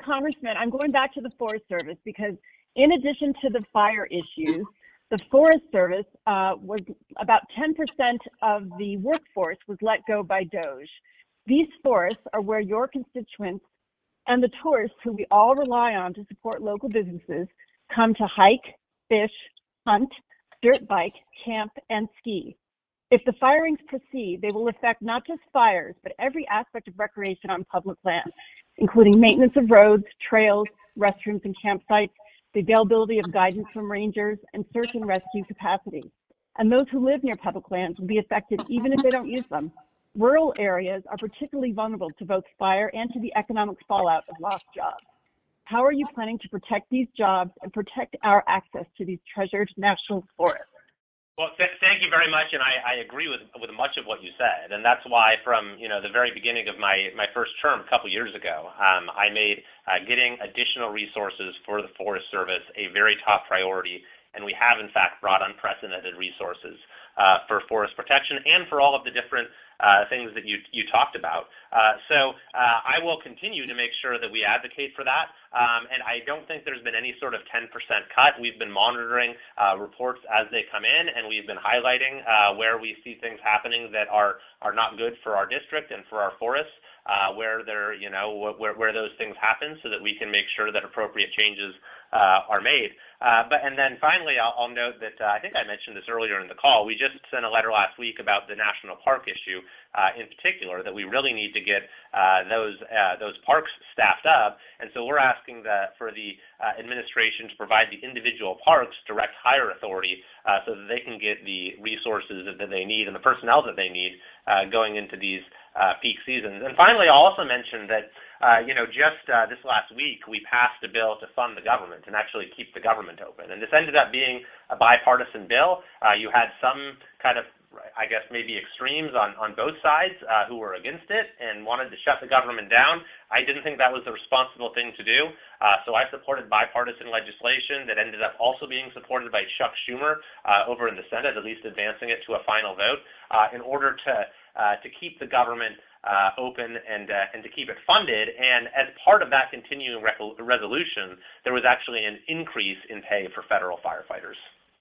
Congressman, I'm going back to the Forest Service because in addition to the fire issues, the Forest Service was about 10% of the workforce was let go by Doge. These forests are where your constituents and the tourists who we all rely on to support local businesses come to hike, fish, hunt, dirt bike, camp, and ski. If the firings proceed, they will affect not just fires, but every aspect of recreation on public land, including maintenance of roads, trails, restrooms, and campsites, the availability of guidance from rangers, and search and rescue capacity. And those who live near public lands will be affected even if they don't use them. Rural areas are particularly vulnerable to both fire and to the economic fallout of lost jobs. How are you planning to protect these jobs and protect our access to these treasured national forests? Well, thank you very much, and I agree with much of what you said, and that's why from the very beginning of my first term a couple years ago, I made getting additional resources for the Forest Service a very top priority, and we have in fact brought unprecedented resources for forest protection and for all of the different things that you talked about. So I will continue to make sure that we advocate for that. And I don't think there's been any sort of 10% cut. We've been monitoring reports as they come in, and we've been highlighting where we see things happening that are not good for our district and for our forests, where where those things happen, so that we can make sure that appropriate changes are made. And then finally, I'll note that I think I mentioned this earlier in the call. We just sent a letter last week about the national park issue, in particular, that we really need to get those parks staffed up. And so we're asking for the administration to provide the individual parks direct hire authority, so that they can get the resources that they need and the personnel that they need going into these peak seasons. And finally, I'll also mention that just this last week, we passed a bill to fund the government and actually keep the government open. And this ended up being a bipartisan bill. You had some kind of, I guess, maybe extremes on both sides who were against it and wanted to shut the government down. I didn't think that was the responsible thing to do. So I supported bipartisan legislation that ended up also being supported by Chuck Schumer over in the Senate, at least advancing it to a final vote, in order to keep the government open and to keep it funded. And as part of that continuing resolution, there was actually an increase in pay for federal firefighters.